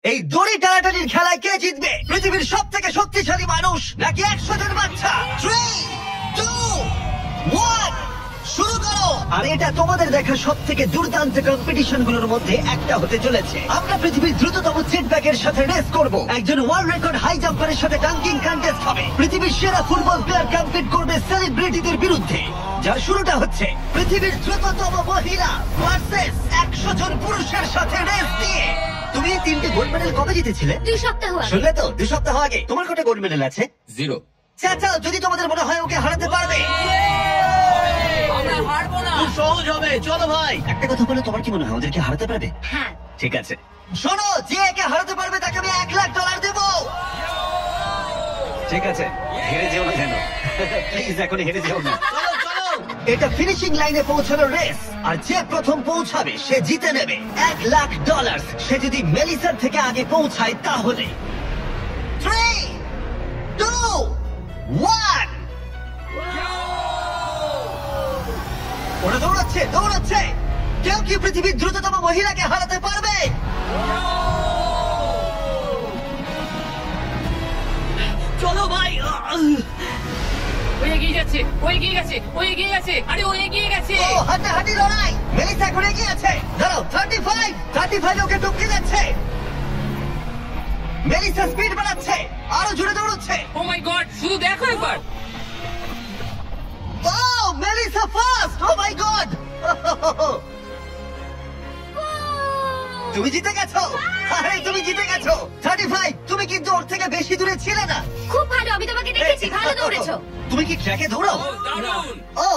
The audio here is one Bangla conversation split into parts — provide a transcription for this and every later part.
এই দড়ি টানাটানির খেলায় কে জিতবে? পৃথিবীর সব থেকে শক্তিশালী মানুষ নাকি 100 জন বাচ্চা? 3, 2, 1 শুরু করো। আর এটা তোমাদের দেখা সব থেকে দুর্দান্ত কম্পিটিশন গুলোর মধ্যে একটা হতে চলেছে। আমরা পৃথিবীর দ্রুততম জেট ব্যাগের সাথে রেস করব। একজন ওয়ার্ল্ড রেকর্ড হাই জাম্পারের সাথে ডাঙ্কিং কন্টেস্ট হবে। পৃথিবীর সেরা ফুটবল প্লেয়ার কম্পিট করবে সেলিব্রিটিদের বিরুদ্ধে। যার শুরুটা হচ্ছে পৃথিবীর দ্রুততম মহিলা ভার্সেস 100 জন পুরুষের সাথে রেস দিয়ে। তুমি এই 3টে গোল্ড মেডেল কবে জিতেছিলে? 2 সপ্তাহ আগে। শুনলে তো, 2 সপ্তাহ আগে। তোমার কটা গোল্ড মেডেল আছে? 0। চাচা, যদি তোমাদের মনে হয় ওকে হারাতে পারবে, আমরা হারবো না। খুব সহজ হবে। চলো ভাই, একটা কথা বলে, তোমার কি মনে হয় ওদেরকে হারাতে পারবে? হ্যাঁ। ঠিক আছে, শোনো, যে একে হারাতে পারবে তাকে আমি $1,00,000 দেবো। ঠিক আছে, হেরে যেও না যেন, প্লিজ এখন হেরে যেও না। এটা ফিনিশিং লাইনে পৌঁছানোর রেস, আর যে প্রথম পৌঁছাবে সে জিতে নেবে $1,00,000। সে যদি মেলিসার থেকে আগে পৌঁছায় তাহলে 3, 2, 1 ওরা দৌড়াচ্ছে দৌড়াচ্ছে। কেউ কি পৃথিবীর দ্রুততম মহিলাকে হারাতে পারবে? চলো ভাই। ও এগিয়ে যাচ্ছে, ও এগিয়ে গেছে, ও এগিয়ে গেছে, আরে ও এগিয়ে গেছে। ও হাড্ডাহাড্ডি লড়াই। মেলিসা এখন এগিয়ে আছে। দাঁড়াও, 35 ওকে টপকে যাচ্ছে। মেলিসা স্পিড বাড়াচ্ছে, আরো জোরে দৌড়চ্ছে। ও মাই গড, শুধু দেখো একবার। Oh Melissa first. ও মাই গড, তুমি জিতে গেছো। আরে তুমি জিতে গেছো। 35, তুমি কিন্তু ওর থেকে বেশি দূরে ছিলে না। খুব ভালো, আমি তোমাকে দেখেছি, ভালো দৌড়েছো। তুমি কি ট্র্যাকে দৌড়াও? ও দারুণ। ও,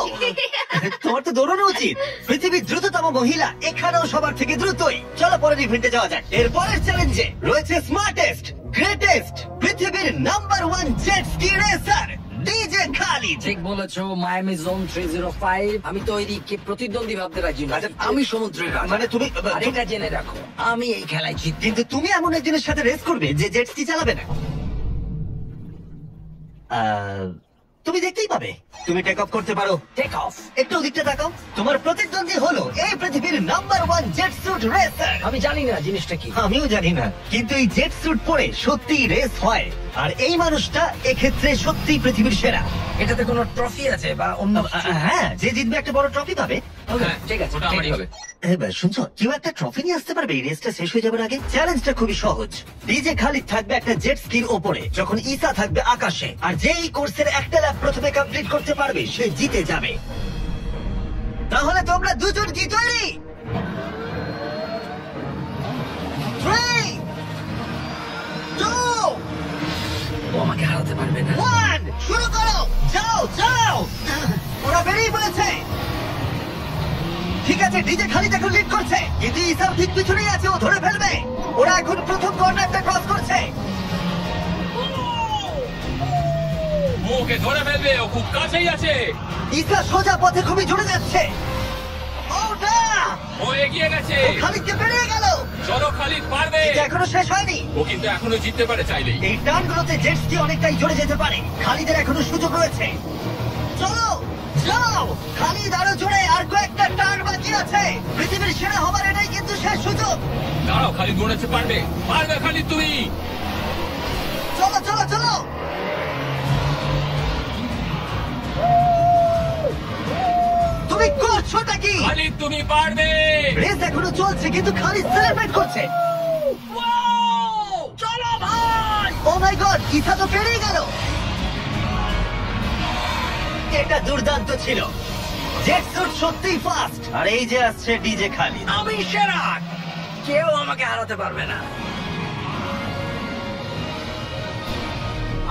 তোমার তো দৌড়ানো উচিত। পৃথিবীর দ্রুততম মহিলা এখানেও সবার থেকে দ্রুতই। চলো পরের ইভেন্টে যাওয়া যাক। এর পরের চ্যালেঞ্জে রয়েছে স্মার্টেস্ট, গ্রেটেস্ট, পৃথিবীর number 1 jet ski racer DJ Khalid. ঠিক বলেছো, মায়ামি জোন 305। আমি তৈরি, কে প্রতিদ্বন্দ্বী ভাবতে রাজি না। আচ্ছা, আমি সমুদ্রের রাজা। মানে তুমি আর এটা জেনে রাখো, আমি এই খেলায় জিতবো। কিন্তু তুমি এমন একজনের সাথে রেস করবে যে জেট স্কি চালাবে না। তুমি দেখতেই পাবে। তুমি টেক অফ করতে পারো। Take off. একটু ওদিকটা তাকাও। তোমার প্রতিদ্বন্দ্বী হলো এই পৃথিবীর নাম্বার 1 জেট স্যুট রেসার। আমি জানি না জিনিসটা কি। আমিও জানি না, কিন্তু এই জেট স্যুট পরে সত্যি রেস হয়। আর এই মানুষটা এক্ষেত্রে সত্যি পৃথিবীর সেরা। এটাতে কোনো ট্রফি আছে বা অন্য কিছু? হ্যাঁ, যে জিতবে একটা বড় ট্রফি পাবে। Okay, ঠিক আছে, ওটা আমারই হবে। এবার শুনছো, কেউ একটা ট্রফি নিয়ে আসতে পারবে এই রেসটা শেষ হয়ে যাবার আগে? চ্যালেঞ্জটা খুবই সহজ। ডিজে খালিদ থাকবে একটা জেট স্কির ওপরে, যখন ঈসা থাকবে আকাশে। আর যে এই কোর্সের একটা ল্যাপ প্রথমে কমপ্লিট করতে পারবে সে জিতে যাবে। তাহলে তোমরা দুজন কি তৈরি? 3, 2, ও আমাকে হারাতে পারবে না। 1 শুরু করো। যাও যাও, ওরা বেরিয়ে পড়েছে। ঠিক আছে, ডিজে খালিদ এখন লিড করছে, কিন্তু ইসাও ঠিক পিছনেই আছে, ও ধরে ফেলবে। ওরা এখন প্রথম কর্নারটা ক্রস করছে। ও ওকে ধরে ফেলবে, ও খুব কাছেই আছে। ইসা সোজা পথে খুবই জুড়ে যাচ্ছে। ও না, ও এগিয়ে গেছে। ও খালিদকে পেরিয়ে গেল। চলো খালিদ, পারবে। এটা এখনো শেষ হয়নি। ও কিন্তু এখনো জিততে পারে চাইলেই। এই টার্নগুলোতে জেট স্কি অনেকটাই জড়ে যেতে পারে। খালিদের এখনো সুযোগ রয়েছে। চলো যাও, খালিদ আরো জোরে, আর কয়েকটা টার্ন বাকি আছে। পৃথিবীর সেরা হবার এটাই কিন্তু শেষ সুযোগ। দাঁড়াও, খালিদ মনে হচ্ছে পারবে। পারবে খালিদ তুমি। চলো চলো চলো। তুমি করছোটা কি? খালিদ তুমি পারবে। রেস এখনো চলছে, কিন্তু খালিদ সেলিব্রেট করছে। চলো ভাই। ও মাই গড, ইসা তো পেরিয়ে গেল। এটা দুর্দান্ত ছিল। জেট স্যুট সত্যিই ফাস্ট। আর এই যে আসছে ডিজে খালিদ। আমি সেরা, কেউ আমাকে হারাতে পারবে না।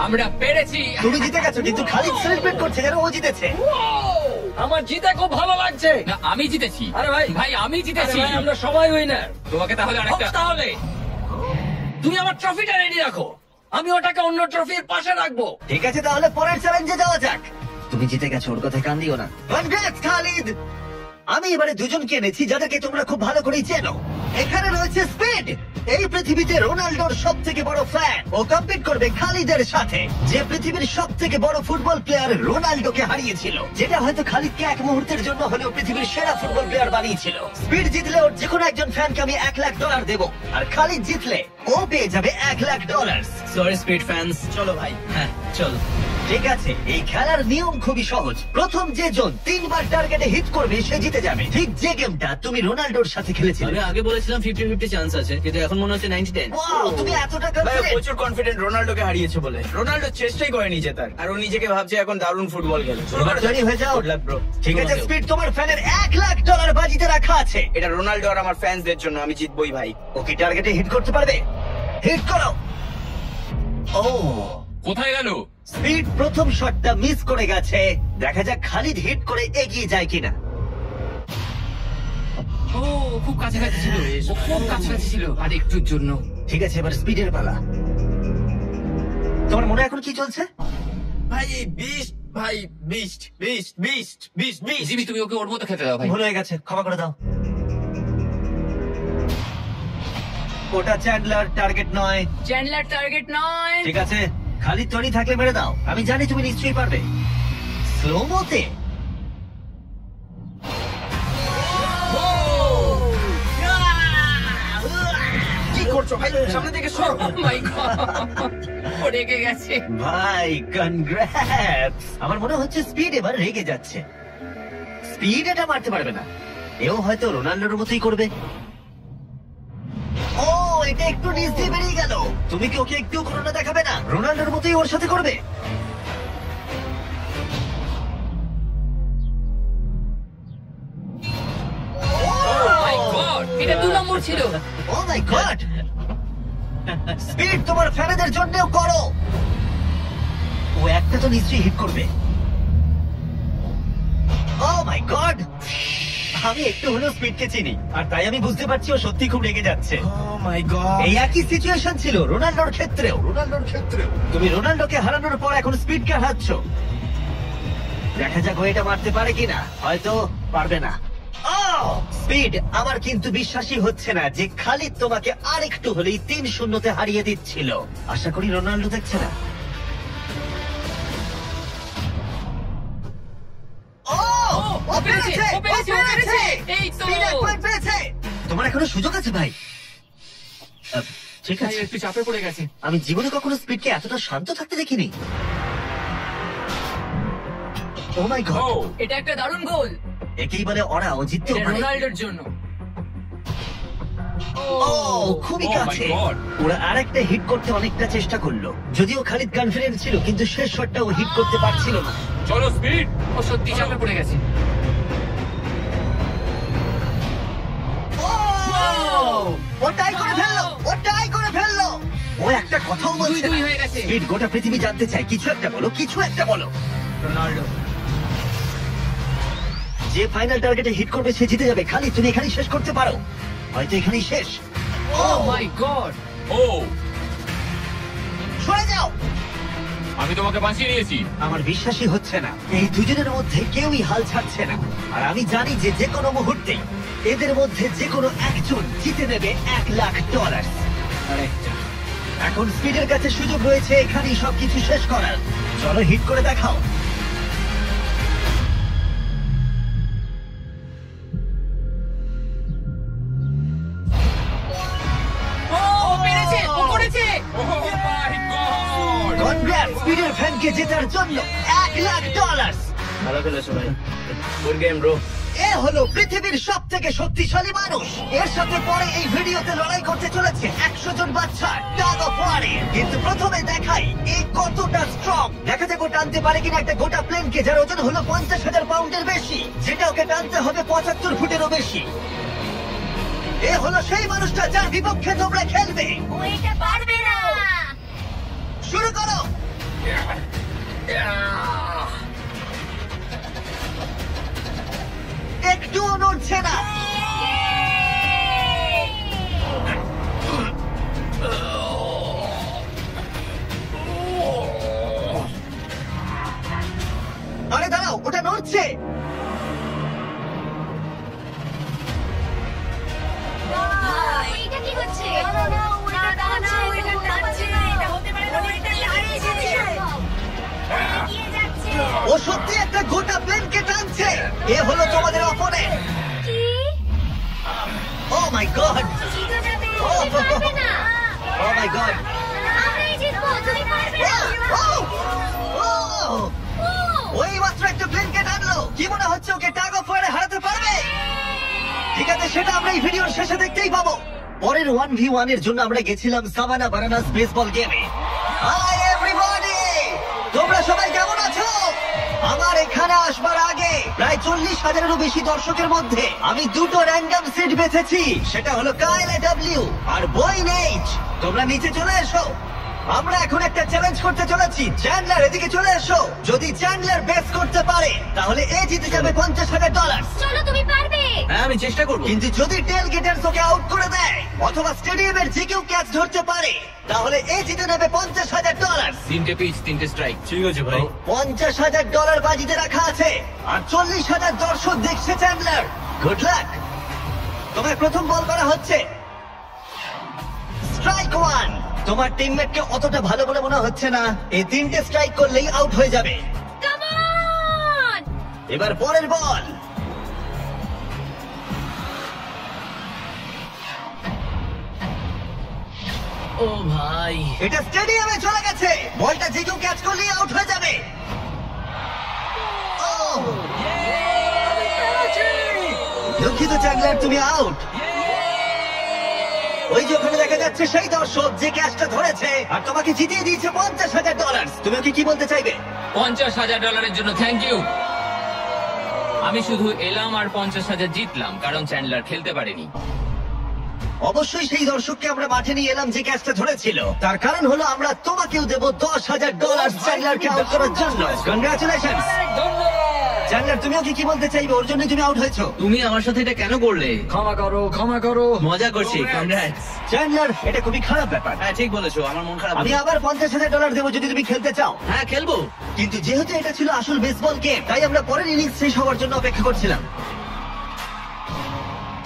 আমরা পেরেছি। তুমি জিতে গেছো, কিন্তু খালিদ সেলিব্রেট করছে যেন ও জিতেছে। আমার জিতে খুব ভালো লাগছে। না, আমি জিতেছি। আরে ভাই, ভাই আমি জিতেছি। আরে ভাই, আমরা সবাই উইনার। তোমাকে তাহলে আরেকটা। তাহলে তুমি আমার ট্রফিটা রেডি রাখো, আমি ওটাকে অন্য ট্রফির পাশে রাখবো। ঠিক আছে, তাহলে পরের চ্যালেঞ্জে যাওয়া যাক। তুমি জিতে গেছো, ওর কথায় কান দিও না। কনগ্রেটস খালিদ। আমি এবারে দুজনকে এনেছি যাদেরকে তোমরা খুব ভালো করেই চেনো। এখানে রয়েছে স্পিড, এই পৃথিবীতে রোনাল্ডোর সব থেকে বড় ফ্যান। ও কম্পিট করবে খালিদের সাথে, যে পৃথিবীর সব থেকে বড় ফুটবল প্লেয়ার রোনাল্ডোকে হারিয়েছিল, যেটা হয়তো খালিদকে এক মুহূর্তের জন্য হলেও পৃথিবীর সেরা ফুটবল প্লেয়ার বানিয়েছিল। স্পিড জিতলে ওর যে কোনো একজন ফ্যানকে আমি $1,00,000 দেবো, আর খালিদ জিতলে ও পেয়ে যাবে $1,00,000। সরি স্পিড ফ্যান্স, চলো ভাই। হ্যাঁ চলো। ঠিক আছে, এই খেলার নিয়ম খুবই সহজ। প্রথম যে জন 3 বার টার্গেটে হিট করবে সে জিতে যাবে, ঠিক যে গেমটা তুমি রোনাল্ডোর সাথে খেলেছিলে। আমি আগে বলেছিলাম 50-50 চান্স আছে, কিন্তু এখন মনে হচ্ছে 90-10। ওয়াও, তুমি এতটা ভাই ও confident? প্রচুর কনফিডেন্ট রোনাল্ডোকে হারিয়েছে বলে। রোনাল্ডো চেষ্টাই করেনি জেতার, আর ও নিজেকে ভাবছে এখন দারুণ ফুটবল খেলে। এবার তৈরি হয়ে যাও। Good luck bro. ঠিক আছে স্পিড, তোমার ফ্যানের $1,00,000 বাজিতে রাখা আছে। এটা রোনাল্ডো আর আমার ফ্যান্সদের জন্য, আমি জিতবই ভাই। ও কি টার্গেটে হিট করতে পারবে? হিট করো। ও, কোথায় গেল? স্পিড প্রথম শটটা মিস করে গেছে। দেখা যাক খালিদ হিট করে এগিয়ে যায় কিনা। ও খুব কাছাকাছি ছিল, ও খুব কাছাকাছি ছিল, আর একটুর জন্য। ঠিক আছে, এবার স্পিডের পালা। তোমার মনে এখন কি চলছে? ভাই এই বিস্ট, ভাই beast beast beast beast beast. Jimmy, তুমি ওকে ওর মতো খেতে দাও ভাই। ভুল হয়ে গেছে, ক্ষমা করে দাও। ওটা চ্যান্ডলার, টার্গেট নয়। চ্যান্ডলার টার্গেট নয়। ঠিক আছে, খালিদ তৈরি থাকলে মেরে দাও। আমি জানি তুমি নিশ্চয়ই পারবে। স্লো মোতে। কি করছো ভাই? সামনে থেকে সর। Oh my God! ও রেগে গেছে। ভাই কনগ্রাটস। আমার মনে হচ্ছে স্পিড এবার রেগে যাচ্ছে। স্পিড এটা মারতে পারবে না, এও হয়তো রোনাল্ডোর মতোই করবে। ও, এটা একটু নিচ দিয়ে বেরিয়ে গেল। তুমি কি ওকে একটু করোনা দেখাবে না? রোনাল্ডোর মতোই ওর সাথে করবে। My God! এটা 2 নম্বর ছিল। ও মাই গড! স্পিড তোমার ফ্যানেদের জন্যও করো। ও একটা তো নিশ্চয়ই হিট করবে। ও মাই গড! আমি একটু হলেও স্পিডকে চিনি, আর তাই আমি বুঝতে পারছি ও সত্যি খুব রেগে যাচ্ছে। ও মাই গড। এই একই সিচুয়েশন ছিল রোনাল্ডোর ক্ষেত্রেও। তুমি রোনাল্ডোকে হারানোর পর এখন স্পিডকে হারাচ্ছ। দেখা যাক ও এটা মারতে পারে কিনা। হয়তো পারবে না। স্পিড, আমার কিন্তু বিশ্বাসই হচ্ছে না যে খালিদ তোমাকে আরেকটু হলেই 3-0 হারিয়ে দিচ্ছিল। আশা করি রোনাল্ডো দেখছে না। ও পেরেছে! ও পেরেছে! ও পেরেছে! এই তো! স্পিড এক পয়েন্ট পেয়েছে। তোমার এখনো সুযোগ আছে ভাই। ঠিক ভাই, আছে, একটু চাপে পড়ে গেছে। আমি জীবনে কখনো স্পিডকে এতটা শান্ত থাকতে দেখিনি। ও মাই গড! এটা একটা দারুণ গোল। একেই বলে ওরা ও জিততেও এটা পারে। রোনাল্ডোর জন্য। ও, খুবই Oh my কাছে। God! ওরা আরেকটা হিট করতে অনেকটা চেষ্টা করলো, যদিও খালিদ কনফিডেন্ট ছিল, কিন্তু শেষ শটটা ও হিট করতে পারছিল না। চলো স্পিড। ও সত্যি চাপে পড়ে গেছে। ও টাই করে ফেললো! ও টাই করে ফেললো! ও একটা কথাও বলছে 2-2 না। হয়ে গেছে। স্পিড, গোটা পৃথিবী জানতে চায়, কিছু একটা বলো, কিছু একটা বলো। রোনাল্ডো। যে ফাইনাল টার্গেটে হিট করবে সে জিতে যাবে। খালিদ, তুমি এখানেই শেষ করতে পারো। হয়তো এখানেই শেষ। Oh my God! ও, সরে যাও! আমি তোমাকে বাঁচিয়ে নিয়েছি। আমার বিশ্বাসই হচ্ছে না, এই দুজনের মধ্যে কেউই হাল ছাড়ছে না। আর আমি জানি যে যে কোনো মুহূর্তেই এদের মধ্যে যে কোনো একজন জিতে নেবে $1,00,000। এখন স্পিডের কাছে সুযোগ রয়েছে এখানেই সবকিছু শেষ করার। চলো হিট করে দেখাও। ও পেরেছে! ও করেছে! ও মাই গড! কনগ্রাটস স্পিডের ফ্যানকে জেতার জন্য $1,00,000। ভালো খেলেছো ভাই। Good game bro. এ হলো পৃথিবীর সব থেকে শক্তিশালী মানুষ। এর সাথে পরে এই ভিডিওতে লড়াই করতে চলেছে 100 জন বাচ্চা টাগ অফ ওয়ারে। কিন্তু প্রথমে দেখাই এই কতটা স্ট্রং। দেখা যাক ও টানতে পারে কিনা একটা গোটা প্লেনকে, যার ওজন হলো 50,000 পাউন্ডের বেশি, যেটা ওকে টানতে হবে 75 ফুটেরও বেশি। এ হলো সেই মানুষটা যার বিপক্ষে তোমরা খেলবে। ও এটা পারবে না। শুরু করো। একটুও নড়ছে না। আরে দাঁড়াও, ওটা নড়ছে। এটা কি হচ্ছে? না, না, না, মাই গড! আমরাই জিতবো, তুমি পারবে না। ওই মাত্র একটা ব্ল্যাঙ্কেট আনলো। কি মনে হচ্ছে ওকে টাগ অফ ওয়ারে হারাতে পারবে? ঠিক আছে, সেটা আমরা এই ভিডিওর শেষে দেখতেই পাবো। পরের 1v1 এর জন্য আমরা গেছিলাম সাভানা বানানাস বেসবল গেমে। হাই এভরিবডি, তোমরা সবাই কেমন আছো? আমার এখানে আসবার আগে প্রায় 40,000-এরও বেশি দর্শকের মধ্যে আমি দুটো র্যান্ডম সিট বেছেছি। সেটা হলো কাইল ডব্লিউ আর বয়েন এইচ। তোমরা নিচে চলে এসো। আমরা এখন একটা চ্যালেঞ্জ করতে চলেছি। চ্যান্ডলার, এদিকে চলে এসো। যদি চ্যান্ডলার বেস করতে পারে তাহলে এ জিতে যাবে $50,000। চলো, তুমি পারবে। হ্যাঁ আমি চেষ্টা করবো। কিন্তু যদি টেল গেটার্স ওকে আউট করে দেয় অথবা স্টেডিয়ামের যে কেউ ক্যাচ ধরতে পারে তাহলে এ জিতে নেবে $50,000। 3টে পিচ 3টে স্ট্রাইক। ঠিক আছে ভাই। $50,000 বাজিতে রাখা আছে আর 40,000 দর্শক দেখছে চ্যান্ডলার। Good luck. তোমার প্রথম বল করা হচ্ছে। স্ট্রাইক 1। তোমার টিমমেটকে অতটা ভালো বলে মনে হচ্ছে না। এই 3টে স্ট্রাইক করলেই আউট হয়ে যাবে। Come on! এবার পরের বল। ও ভাই, এটা স্টেডিয়ামে চলে গেছে। বলটা যে কেউ ক্যাচ করলেই আউট হয়ে যাবে। Oh! দুঃখিত চ্যান্ডলার, তুমি আউট। ওই যে ওখানে দেখা যাচ্ছে সেই দর্শক যে ক্যাচটা ধরেছে আর তোমাকে জিতিয়ে দিয়েছে $50,000। তুমি ওকে কি বলতে চাইবে? $50,000 জন্য থ্যাংক ইউ। আমি শুধু এলাম আর 50,000 জিতলাম কারণ চ্যান্ডলার খেলতে পারেনি। অবশ্যই সেই দর্শককে আমরা মাঠে নিয়ে এলাম যে ক্যাচটা ধরেছিল। তার কারণ হলো আমরা তোমাকেও দেবো $10,000 চ্যান্ডলারকে আউট করার জন্য। Congratulation Chandler. তুমি ওকে কি বলতে চাইবে? ওর জন্য তুমি আউট হয়েছো। তুমি আমার সাথে এটা কেন করলে? ক্ষমা করো, ক্ষমা করো। মজা করছি। কংগ্রাটস। চ্যান্ডলার, এটা খুবই খারাপ ব্যাপার। হ্যাঁ ঠিক বলেছো, আমার মন খারাপ। আমি আবার $50,000 দেবো যদি তুমি খেলতে চাও। হ্যাঁ খেলবো। কিন্তু যেহেতু এটা ছিল আসল বেসবল গেম তাই আমরা পরের ইনিংস শেষ হওয়ার জন্য অপেক্ষা করছিলাম।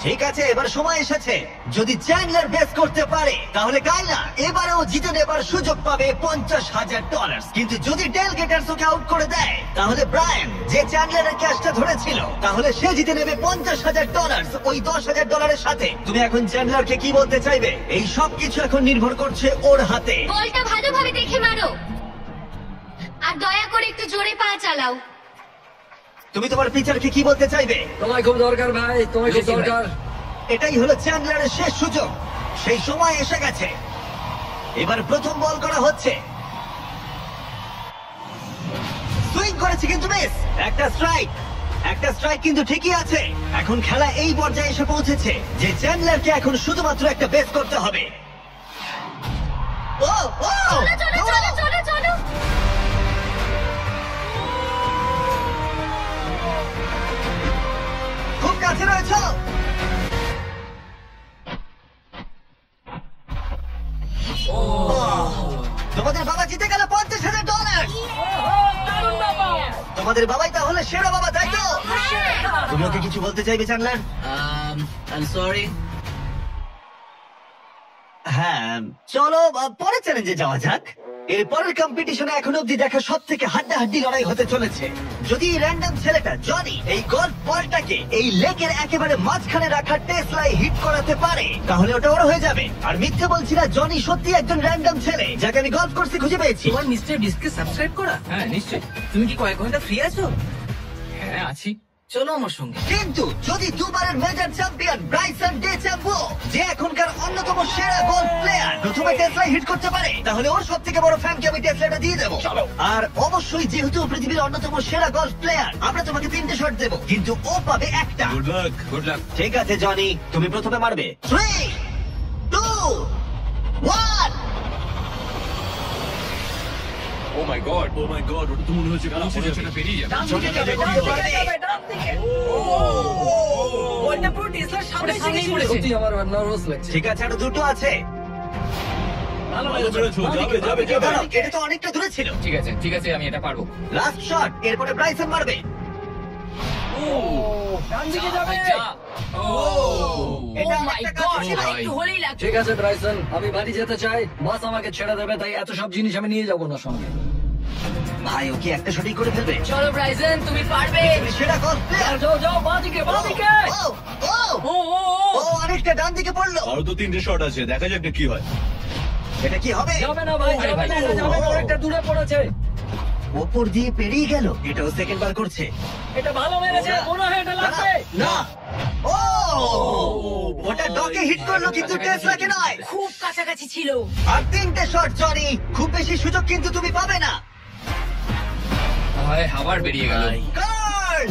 ঠিক আছে, এবার সময় এসেছে। যদি চ্যান্ডলার বেস করতে পারে তাহলে কাইলা এবারেও জিতে নেবার সুযোগ পাবে $50,000। কিন্তু যদি টেল গেটার্স ওকে আউট করে দেয় তাহলে ব্রায়ান, যে চ্যান্ডলারের ক্যাচটা ধরেছিল, তাহলে সে জিতে নেবে $50,000 ওই $10,000-এর সাথে। তুমি এখন চ্যান্ডলারকে কি বলতে চাইবে? এই সব কিছু এখন নির্ভর করছে ওর হাতে। বলটা ভালোভাবে দেখে মারো আর দয়া করে একটু জোরে পা চালাও। তুমি তোমার পিচারকে কি বলতে চাইবে? তোমায় খুব দরকার ভাই, তোমায় খুব বুঝেছি ভাই। দরকার। এটাই হলো চ্যান্ডলারের শেষ সুযোগ। সেই সময় এসে গেছে। এবার প্রথম বল করা হচ্ছে। সুইং করেছে কিন্তু মিস। একটা স্ট্রাইক কিন্তু ঠিকই আছে। এখন খেলা এই পর্যায়ে এসে পৌঁছেছে যে চ্যান্ডলারকে এখন শুধুমাত্র একটা বেস করতে হবে। ও ও চলো চলো চলো চলো চলো। খুব কাছে রয়েছে। তোমাদের বাবা জিতে গেল $50,000। তোমাদের বাবাই তাহলে সেরা বাবা, তাই তো? তুমি ওকে কিছু বলতে চাইবে চ্যান্ডলার? I am sorry. হ্যাঁ, চলো পরের চ্যালেঞ্জে যাওয়া যাক। এর পরের কম্পিটিশনে এখনো অব্দি দেখা সব থেকে হাড্ডাহাড্ডি লড়াই হতে চলেছে। যদি র্যান্ডম ছেলেটা জনি এই গল্ফ বলটাকে এই লেকের একেবারে মাঝখানে রাখা টেসলায় হিট করাতে পারে তাহলে ওটা ওর হয়ে যাবে। আর মিথ্যে বলছি না, জনি সত্যি একজন র্যান্ডম ছেলে যাকে আমি গল্ফ কোর্সে খুঁজে পেয়েছি। তোমার মিস্টার বিস্টকে সাবস্ক্রাইব করা? হ্যাঁ নিশ্চয়ই। তুমি কি কয়েক ঘন্টা ফ্রি আছো? হ্যাঁ আছি। চলো আমার সঙ্গে। কিন্তু যদি দুবারের মেজর চ্যাম্পিয়ন ব্রাইসন ডেচাম্বো, যে এখনকার অন্যতম সেরা গলফ প্লেয়ার, প্রথমে টেসলা হিট করতে পারে তাহলে ওর সব থেকে বড় ফ্যানকে আমি টেসলাটা দিয়ে দেবো। আর অবশ্যই যেহেতু ও পৃথিবীর অন্যতম সেরা গলফ প্লেয়ার, আমরা তোমাকে 3টে শট দেবো, কিন্তু ও পাবে একটা। Good luck. ঠিক আছে জনি, তুমি প্রথমে মারবে। 3, 2, 1। ও মাই গড, ওটা তো মনে হচ্ছে কালো সেটা পেরিয়ে যাবে। বলটা পুরো টেসলার সামনে সামনেই পড়েছে। সত্যি আমার নার্ভাস লাগছে। ঠিক আছে, আরো দুটো আছে। ভালো বেরোছো, যাবে। দাঁড়াও, এটা তো অনেকটা দূরে ছিল। ঠিক আছে আমি এটা পারবো। লাস্ট শট, এরপরে ব্রাইসন মারবে। ডান দিকে যাবে। যা। ও এটা মাই একটা গড, কাজ ছিল। একটু হলেই লাগতো। ঠিক আছে ব্রাইসন, আমি বাড়ি যেতে চাই। বাস আমাকে ছেড়ে দেবে, তাই এত সব জিনিস আমি নিয়ে যাবো না সঙ্গে। ভাই, ও কি একটা শটই করে ফেলবে? চলো ব্রাইসন, তুমি পারবে। তুমি সেরা গলফ প্লেয়ার। যাও যাও, বাঁদিকে বাঁদিকে। ও অনেকটা ডান দিকে পড়লো। আরো তো 3টে শট আছে, দেখা যাক না কি হয়। এটা কি হবে? যাবে না ভাই, আরে যাবে ভাই, না, এটা যাবে না, অনেকটা দূরে পড়েছে। ওপর দিয়ে পেরিয়ে গেল। এটাও সেকেন্ড বার করছে। এটা ভালো মেরেছে, মনে হয় এটা লাগবে। না, ও ওটা ডকে হিট করলো কিন্তু টেসলাকে নয়। খুব কাছাকাছি ছিল। আর 3টে শট জনি, খুব বেশি সুযোগ কিন্তু তুমি পাবে না। হয় আবার বেরিয়ে গেল। কার্ল,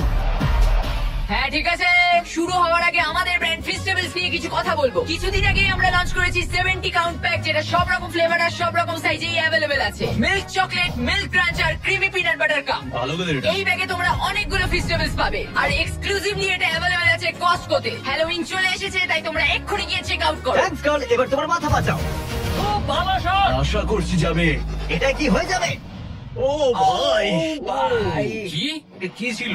হ্যাঁ ঠিক আছে, শুরু হওয়ার আগে আমাদের ব্র্যান্ড ফেস্টিভ্যালস নিয়ে কিছু কথা বলবো। কিছুদিন আগে আমরা লঞ্চ করেছি 70 কাউন্ট প্যাক, যেটা সব রকম ফ্লেভার আর সব রকম সাইজেই অ্যাভেলেবেল আছে। মিল্ক চকলেট, মিল্ক ক্রাঞ্চ আর ক্রিমি পিনাট বাটার কাপ। ভালো করে এটা এই ব্যাগে তোমরা অনেকগুলো ফেস্টিভ্যালস পাবে, আর এক্সক্লুসিভলি এটা অ্যাভেলেবেল আছে কস্টকোতে। হ্যালোউইন চলে এসেছে, তাই তোমরা এক্ষুনি গিয়ে চেক আউট করো। থ্যাঙ্কস কার্ল, এবার তোমার মাথা বাঁচাও। খুব ভালো শট। আশা করছি যাবে। এটা কি হয়ে যাবে? ও ভাই, কি? এ কি ছিল?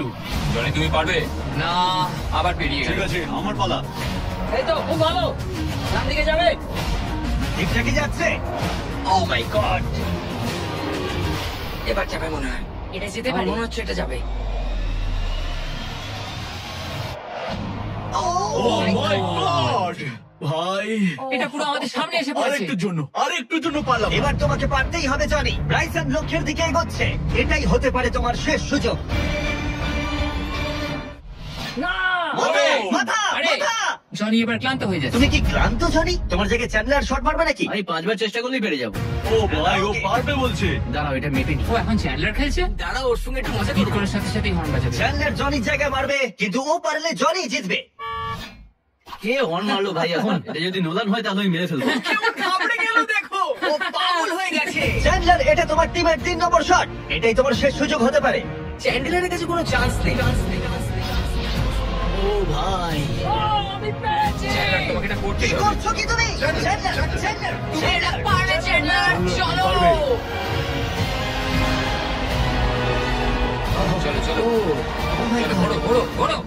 জনি তুমি পারবে না, আবার বেরিয়ে ঠিক গেল। আছে, আমার পালা। এই তো খুব ভালো, ডান দিকে যাবে। ঠিকঠাকই যাচ্ছে। ও মাই গড, এবার যাবে মনে হয়। এটা যেতে আমার পারে। মনে হচ্ছে এটা যাবে। ও ও মাই গড, ভাই, এটা পুরো আমাদের সামনে এসে পড়েছে। আরেকটুর জন্য পারলাম না। এবার তোমাকে পারতেই হবে জনি। ব্রাইসন লক্ষ্যের দিকে এগোচ্ছে। এটাই হতে পারে তোমার শেষ সুযোগ। না, মাথা, ওরে! মাথা, আরে! মাথা! জনি এবার ক্লান্ত হয়ে যাচ্ছে। তুমি কি ক্লান্ত জনি? তোমার জায়গায় চ্যান্ডলার শট মারবে নাকি? আমি 5 বার চেষ্টা করলেই পেরে যাবো। ও ভাই, ও পারবে বলছে। দাঁড়াও, এটা মেপে নি। ও এখন চ্যান্ডলার খেলছে। দাঁড়াও, ওর সঙ্গে একটু মজা হিট করবো। করার সাথে সাথেই হর্ন বাজাবে। চ্যান্ডলার জনির জায়গায় মারবে, কিন্তু ও পারলে জনি জিতবে। কে হর্ন মারলো ভাই এখন? এটা যদি নোলান হয় তাহলে আমি মেরে ফেলবো। ঘাবড়ে গেল দেখো, ও পাগল হয়ে গেছে। চ্যান্ডলার, এটা তোমার টিমের 3 নম্বর শট। এটাই তোমার শেষ সুযোগ হতে পারে। চ্যান্ডেলারের কাছে কোনো চান্স নেই। ও ভাই, আমি পেরেছি। চ্যান্ডলার তোমাকে এটা করতে কি হবে। করছো কি তুমি? চ্যান্ডলার, চ্যান্ডলার, এটা পারবে চ্যান্ডলার, চলো। চলো চলো চলো, ঘোরো ঘোরো ঘোরো।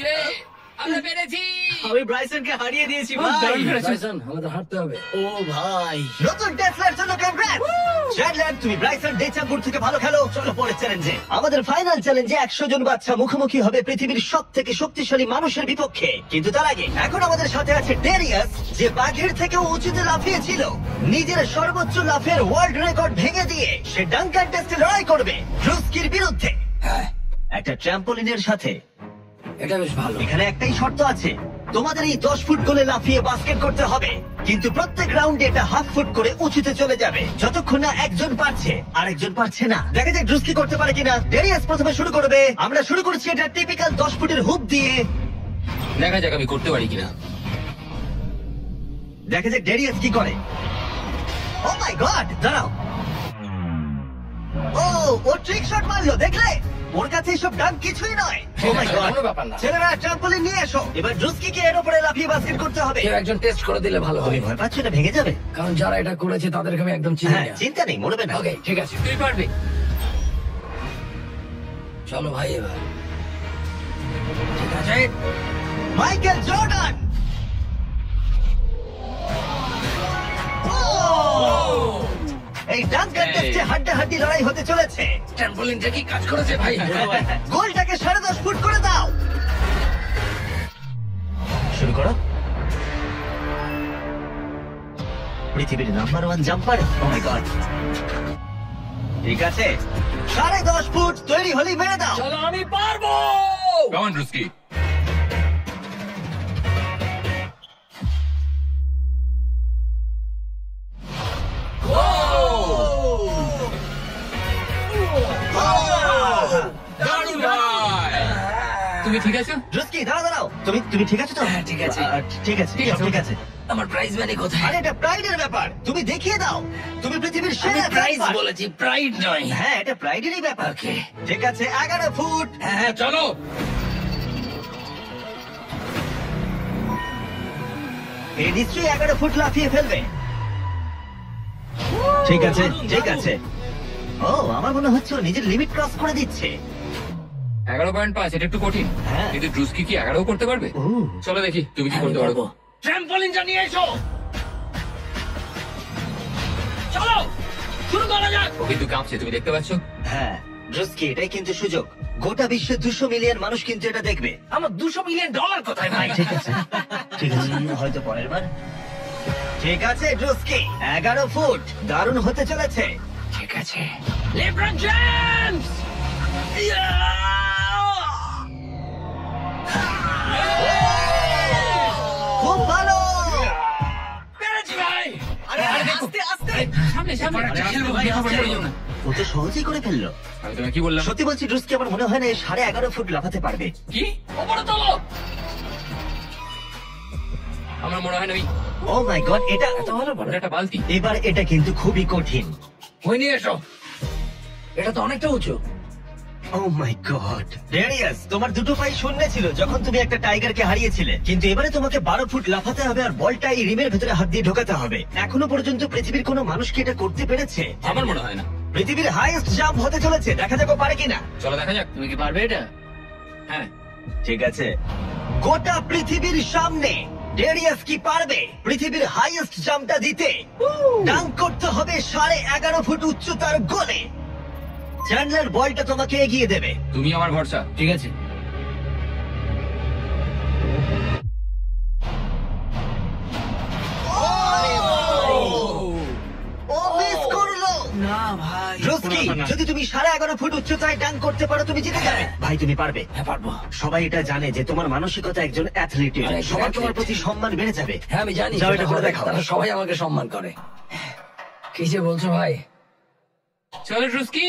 ইয়ে, আমরা পেরেছি। আমি ব্রাইসনকে হারিয়ে দিয়েছি খুব ভাই। দারুণ করেছো। ব্রাইসন, আমাদের হারতে হবে। ও ভাই, নতুন টেসলার জন্য কনগ্রেটস। চ্যান্ডলার, তুমি ব্রাইসন ডেচাম্বুর থেকে ভালো খেলো। চলো পরের চ্যালেঞ্জে। আমাদের ফাইনাল চ্যালেঞ্জে 100 জন বাচ্চা মুখোমুখি হবে পৃথিবীর সবথেকে শক্তিশালী মানুষের বিপক্ষে। কিন্তু তার আগে এখন আমাদের সাথে আছে ডেরিয়াস, যে বাঘের থেকেও উঁচুতে লাফিয়েছিল। নিজের সর্বোচ্চ লাফের ওয়ার্ল্ড রেকর্ড ভেঙে দিয়ে সে ডাঙ্কান টেস্টে লড়াই করবে ড্রুস্কির বিরুদ্ধে। একটা ট্র্যাম্পোলিনের সাথে। এটা বেশ ভালো। এখানে একটাই শর্ত আছে, তোমাদের এই 10 ফুট গোলে লাফিয়ে বাস্কেট করতে হবে, কিন্তু প্রত্যেক রাউন্ডে এটা হাফ ফুট করে উঁচুতে চলে যাবে, যতক্ষণ না একজন পারছে আর একজন পারছে না। দেখা যাক ড্রুস্কি করতে পারে কিনা। ডেরিয়াস প্রথমে শুরু করবে। আমরা শুরু করছি এটা টিপিক্যাল 10 ফুটের হুপ দিয়ে। দেখা যাক আমি করতে পারি কিনা। দেখা যাক ডেরিয়াস কি করে। ও মাই গড, দাঁড়াও। ও ট্রিক শট মারলো, দেখলে? ওর কাছে এসব ডাঙ্ক কিছুই নয়। ও মাই গড, কোনো ব্যাপার না। ছেলেরা ট্রাম্পলিন নিয়ে এসো। এবার ড্রুস্কিকে এর উপরে লাফিয়ে বাস্কেট করতে হবে। কেউ একজন টেস্ট করে দিলে ভালো তুমি হবে, ভয় পাচ্ছ এটা ভেঙে যাবে? কারণ যারা এটা করেছে তাদেরকে আমি একদম চিনি হ্যাঁ, না। চিন্তা নেই, মরবে না। ওকে, ঠিক আছে, তুই পারবে। চলো ভাই এবার। ঠিক আছে, মাইকেল জর্ডান। এই ডাঙ্কার এই। টেস্টে হাড্ডাহাড্ডি লড়াই হতে চলেছে। ট্রাম্পোলিনটা কি কাজ করেছে ভাই? গোলটাকে 10.5 ফুট করে দাও। শুরু করো। পৃথিবীর নাম্বার 1 জাম্পার। ও মাই গড, ঠিক আছে, 10.5 ফুট তৈরি হলেই মেরে দাও। চলো, আমি পারবো। Come on Druski. দারুণ ভাই। তুমি ঠিক আছো? ড্রুস্কি, দাঁড়াও দাঁড়াও, তুমি ঠিক আছো তো? হ্যাঁ, ঠিক আছে। ঠিক আছে, ঠিক আছে, ঠিক আছে। আমার প্রাইজ মানি কোথায়? আরে এটা প্রাইডের ব্যাপার, তুমি দেখিয়ে দাও। তুমি পৃথিবীর আমি সেরা প্রাইজ জাম্পার। বলেছি, প্রাইড নয়। হ্যাঁ, এটা প্রাইডেরই ব্যাপার। ওকে, ঠিক আছে, 11 ফুট। হ্যাঁ চলো। এ নিশ্চয়ই 11 ফুট লাফিয়ে ফেলবে। ঠিক আছে, ঠিক আছে। ও, আমার মনে হচ্ছে ও নিজের লিমিট ক্রস করে দিচ্ছে। 11.5, এটা একটু কঠিন। হ্যাঁ। কিন্তু ড্রুস্কি কি 11 করতে পারবে? ও, চলো দেখি তুমি কি করতে পারবো। ট্রাম্পোলিনটা নিয়ে এসো। চলো, শুরু করা যাক। ও কিন্তু কাঁপছে, তুমি দেখতে পাচ্ছ? হ্যাঁ, ড্রুস্কি, এটাই কিন্তু সুযোগ। গোটা বিশ্বে 200 মিলিয়ন মানুষ কিন্তু এটা দেখবে। আমার $200 মিলিয়ন কোথায় ভাই? ঠিক আছে, ঠিক আছে, হয়তো পরের বার। ঠিক আছে ড্রুস্কি, 11 ফুট, দারুণ হতে চলেছে। ঠিক আছে, লেব্রন জেমস। খুব ভালো। পেরেছি ভাই। আরে আস্তে আস্তে। সামনে সামনে খেলবো ভাই, খেলবো না। ও তো সহজেই করে ফেললো। আমি তোমাকে কি বললাম? সত্যি বলছি ড্রুস্কি, আমার মনে হয় না 11.5 ফুট লাফাতে পারবে। কি? ওপরে তোলো। আমার মনে হয় না ও মাই গড, এটা ওটা একটা বালতি। এবার এটা কিন্তু খুবই কঠিন। ওই নিয়ে এসো। এটা তো অনেকটা উঁচু। ও মাই গড, ডেরিয়াস, তোমার দুটো পাই শূন্য ছিল যখন তুমি একটা টাইগারকে হারিয়েছিলে, কিন্তু এবারে তোমাকে 12 ফুট লাফাতে হবে আর বলটা এই রিমের ভেতরে হাত দিয়ে ঢোকাতে হবে। এখনো পর্যন্ত পৃথিবীর কোনো মানুষ কি এটা করতে পেরেছে? আমার মনে হয় না। পৃথিবীর হাইয়েস্ট জাম্প হতে চলেছে, দেখা যাক ও পারে কিনা। চলো দেখা যাক। তুমি কি পারবে এটা? হ্যাঁ। ঠিক আছে, গোটা পৃথিবীর সামনে ডেরিয়াস কি পারবে পৃথিবীর হাইয়েস্ট জাম্পটা দিতে? ডাঙ্ক করতে হবে 11.5 ফুট উচ্চতার গোলে। চ্যান্ডলার বলটা তোমাকে এগিয়ে দেবে। তুমি আমার ভরসা। ঠিক আছে। ও মিস করলো। না ভাই। ড্রুস্কি, যদি তুমি 11.5 ফুট উচ্চতায় ডাঙ্ক করতে পারো তুমি জিতে যাবে। ভাই তুমি পারবে। হ্যাঁ পারবো। সবাই এটা জানে যে তোমার মানসিকতা একজন অ্যাথলিটের। আরে, সবার তোমার প্রতি সম্মান বেড়ে যাবে। হ্যাঁ আমি জানি। যাও, এটা করে দেখাও। তারা সবাই আমাকে সম্মান করে। কি যে বলছো ভাই? চলো ড্রুস্কি।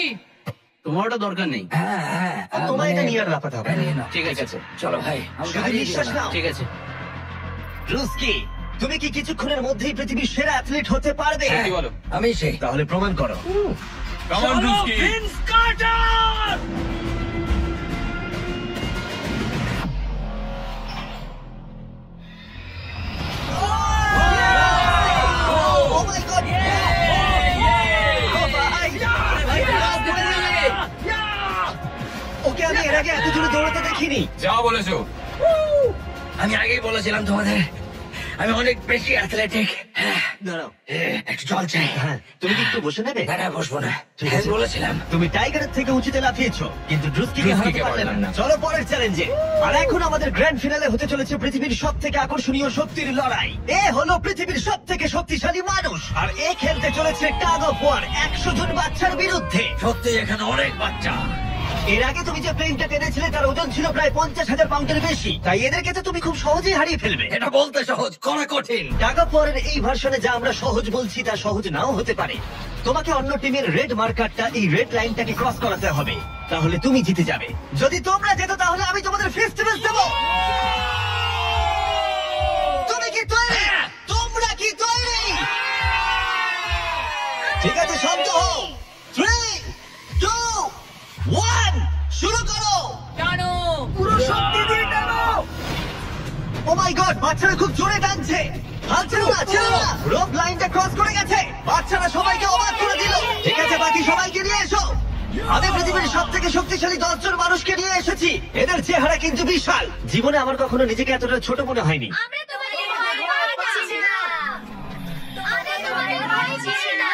তোমার ওটা দরকার নেই। হ্যাঁ হ্যাঁ। তোমার এটা নিয়ে আর লাফাতে হবে না। নিয়ে নাও। ঠিক আছে। চলো ভাই, আমাকে শুধু হারিয়ে বিশ্বাস দিও না। নাও। ঠিক আছে। ড্রুস্কি, তুমি কি কিছুক্ষণের মধ্যেই পৃথিবীর সেরা অ্যাথলিট হতে পারবে? কি বলো? আমি সেই। তাহলে প্রমাণ করো। Come on, Drewski. Vince Carter! Oh my God! ও ভাই! ওকে আমি এর আগে এত দূরে দৌড়াতে দেখিনি। যা বলেছো। আমি আগেই বলেছিলাম তোমাদের, আমি অনেক বেশি অ্যাথলেটিক। দাঁড়াও, একটু জল চাই। হ্যাঁ, তুমি কি একটু বসে নেবে? না বসবো না। ঠিক হ্যাঁ, আছে। বলেছিলাম। তুমি টাইগারের থেকে উঁচুতে লাফিয়েছো, কিন্তু ড্রুস্কিকে ড্রুস্কিকে হারাতে পারলে পারলাম না। না। চলো পরের চ্যালেঞ্জে। আর এখন আমাদের গ্র্যান্ড ফিনালে হতে চলেছে পৃথিবীর সবথেকে আকর্ষণীয় শক্তির লড়াই। এ হলো পৃথিবীর সবথেকে শক্তিশালী মানুষ, আর এ খেলতে চলেছে টাগ অফ ওয়ার 100 জন বাচ্চার বিরুদ্ধে। সত্যি এখানে অনেক বাচ্চা। এর আগে তুমি যে প্লেনটা টেনেছিলে তার ওজন ছিল প্রায় 50,000 পাউন্ডের বেশি, তাই এদেরকে তো তুমি খুব সহজেই হারিয়ে ফেলবে। এটা বলতে সহজ, করা কঠিন। টাগ অফ ওয়ারের এই ভার্সনে যা আমরা সহজ বলছি তা সহজ নাও হতে পারে। তোমাকে অন্য টিমের রেড মার্কারটা এই রেড লাইনটাকে ক্রস করাতে হবে, তাহলে তুমি জিতে যাবে। যদি তোমরা যেত তাহলে আমি তোমাদের ফেস্টিভ্যাল দেব। তুমি কি তৈরি? তোমরা কি তৈরি? ঠিক আছে, শব্দ হও। 3, 2, 1, শুরু করো। টানো। পুরো শক্তি দিয়ে টানো। ও মাই গড, বাচ্চারা খুব জোরে টানছে। হাল ছেড়ো না, ছেড়ো না। রোপ লাইনটা ক্রস করে গেছে। বাচ্চারা সবাইকে অবাক করে দিল। ঠিক আছে, বাকি সবাইকে নিয়ে এসো। আমি পৃথিবীর সবথেকে শক্তিশালী 10 জন মানুষকে নিয়ে এসেছি। এদের চেহারা কিন্তু বিশাল। জীবনে আমার কখনো নিজেকে এতটা ছোট মনে হয়নি। আমরা তোমাদের ভয় পাচ্ছি না। আমরা তোমাদের ভয় পাচ্ছি না।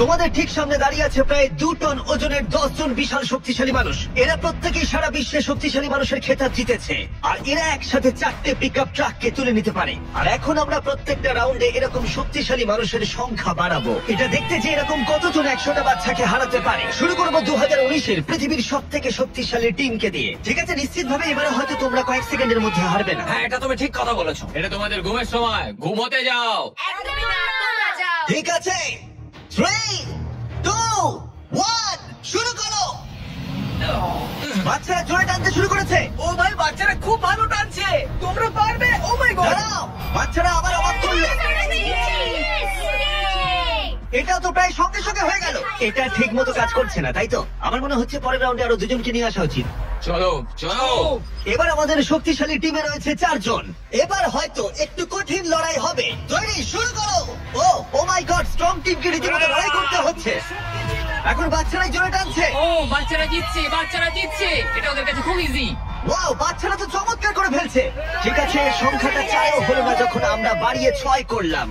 তোমাদের ঠিক সামনে দাঁড়িয়ে আছে প্রায় 2 টন ওজনের 10 জন বিশাল শক্তিশালী মানুষ। এরা প্রত্যেকেই সারা বিশ্বে শক্তিশালী মানুষের খেতাব জিতেছে, আর এরা একসাথে 4টে পিকআপ ট্রাককে তুলে নিতে পারে। আর এখন আমরা প্রত্যেকটা রাউন্ডে এরকম শক্তিশালী মানুষের সংখ্যা বাড়াবো, এটা দেখতে যে এরকম কতজন 100টা বাচ্চাকে হারাতে পারে। শুরু করবো 2019-এর পৃথিবীর সব থেকে শক্তিশালী টিমকে দিয়ে। ঠিক আছে, নিশ্চিতভাবে এবারে হয়তো তোমরা কয়েক সেকেন্ডের মধ্যে হারবে না। হ্যাঁ, এটা তুমি ঠিক কথা বলেছো। এটা তোমাদের ঘুমের সময়, ঘুমোতে যাও। একদমই না, তোমরা যাও। ঠিক আছে, 3, 2, 1, শুরু করো। বাচ্চারা জোরে টানতে শুরু করেছে। ও ভাই, বাচ্চারা খুব ভালো টানছে। তোমরা পারবে। ও মাই গড। দাঁড়াও, বাচ্চারা আবার অবাক করলো। এটাও তো প্রায় সঙ্গে সঙ্গে হয়ে গেল। এটা ঠিক মতো কাজ করছে না, তাই তো? আমার মনে হচ্ছে পরের রাউন্ডে আরো 2 জনকে নিয়ে আসা উচিত। চলো চলো। এবার আমাদের শক্তিশালী টিমে রয়েছে 4 জন। এবার হয়তো একটু কঠিন লড়াই হবে। তৈরি, শুরু করো। ও মাই গড, স্ট্রং টিমকে রীতিমতো লড়াই করতে হচ্ছে। এখন বাচ্চারাই জোরে টানছে। ও বাচ্চারা জিতছে, বাচ্চারা জিতছে। এটা ওদের কাছে খুব ইজি। ওয়াও, বাচ্চারা তো চমৎকার করে ফেলছে। ঠিক আছে, সংখ্যাটা 4ও হলো না যখন আমরা বাড়িয়ে 6 করলাম।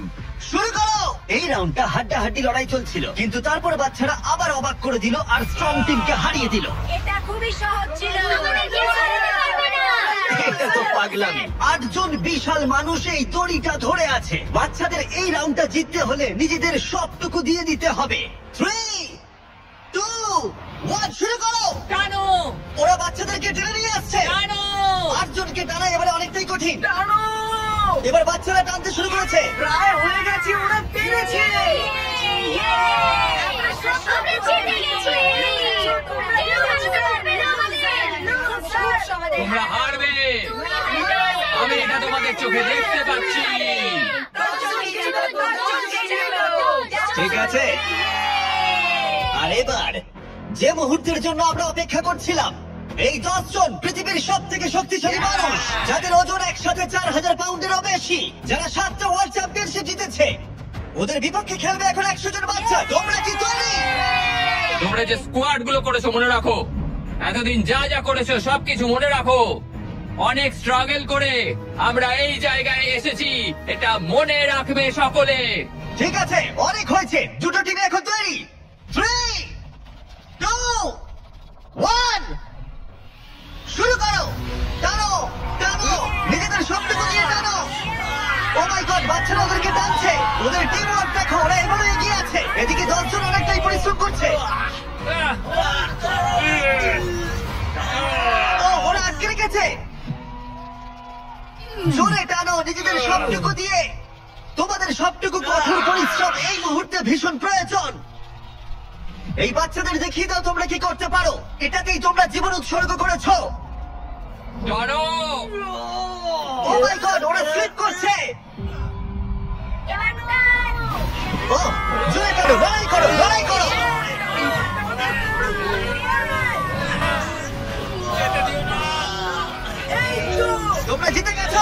শুরু করো। এই রাউন্ডটা হাড্ডাহাড্ডি লড়াই চলছিল, কিন্তু তারপর বাচ্চারা আবার অবাক করে দিল আর স্ট্রং টিমকে হারিয়ে দিল। এটা খুবই সহজ ছিল। আমাদের কেউ হারাতে পারবে না। এটা তো পাগলামি। 8 জন বিশাল মানুষ এই দড়িটা ধরে আছে। বাচ্চাদের এই রাউন্ডটা জিততে হলে নিজেদের সবটুকু দিয়ে দিতে হবে। 3, 2, 1 শুরু করো। টানো ওরা বাচ্চাদেরকে টেনে নিয়ে আসছে। টানো 8 জনকে টানা এবারে অনেকটাই কঠিন। টানো এবার বাচ্চারা টানতে শুরু করেছে। প্রায় হয়ে গেছে, ওরা পেরেছে। আমরা জিতে গেছি। তোমরা কেউ হারাতে পারবে না আমাদের। তোমরা হারবে, আমি এটা তোমাদের চোখে দেখতে পাচ্ছি। ঠিক আছে, আর এবার যে মুহূর্তের জন্য আমরা অপেক্ষা করছিলাম, এই 10 জন পৃথিবীর সব থেকে শক্তিশালী মানুষ, যাদের ওজন একসাথে 4000 পাউন্ডেরও বেশি, যারা 7টা ওয়ার্ল্ড চ্যাম্পিয়নশিপ জিতেছে, ওদের বিপক্ষে খেলবে এখন 100 জন বাচ্চা। তোমরা কি তৈরি? তোমরা যে স্কোয়াড গুলো করেছো মনে রাখো, এতদিন যা যা করেছো সবকিছু মনে রাখো। অনেক স্ট্রাগল করে আমরা এই জায়গায় এসেছি, এটা মনে রাখবে সকলে। ঠিক আছে, অনেক হয়েছে। দুটো টিমে এখন তৈরি। 3, 2, 1 শুরু করো। টানো টানো, নিজেদের সবটুকু দিয়ে টানো। ও মাই গড, বাচ্চারা ওদেরকে টানছে। ওদের টিম ওয়ার্ক দেখো, ওরা এভাবে এগিয়ে আছে। এদিকে 10 জন অনেকটাই পরিশ্রম করছে। ও, ওরা আটকে রেখেছে। জোরে টানো নিজেদের সবটুকু দিয়ে। তোমাদের সবটুকু কঠোর পরিশ্রম এই মুহূর্তে ভীষণ প্রয়োজন। এই বাচ্চাদের দেখিয়ে দাও তোমরা কি করতে পারো। এটাতেই তোমরা জীবন উৎসর্গ করেছো। ধরো, ও মাই গড, ওরা স্লিপ করছে। এবার টান। ও, জোরে করো, লড়াই করো, লড়াই করো। তোমরা জিতে গেছো।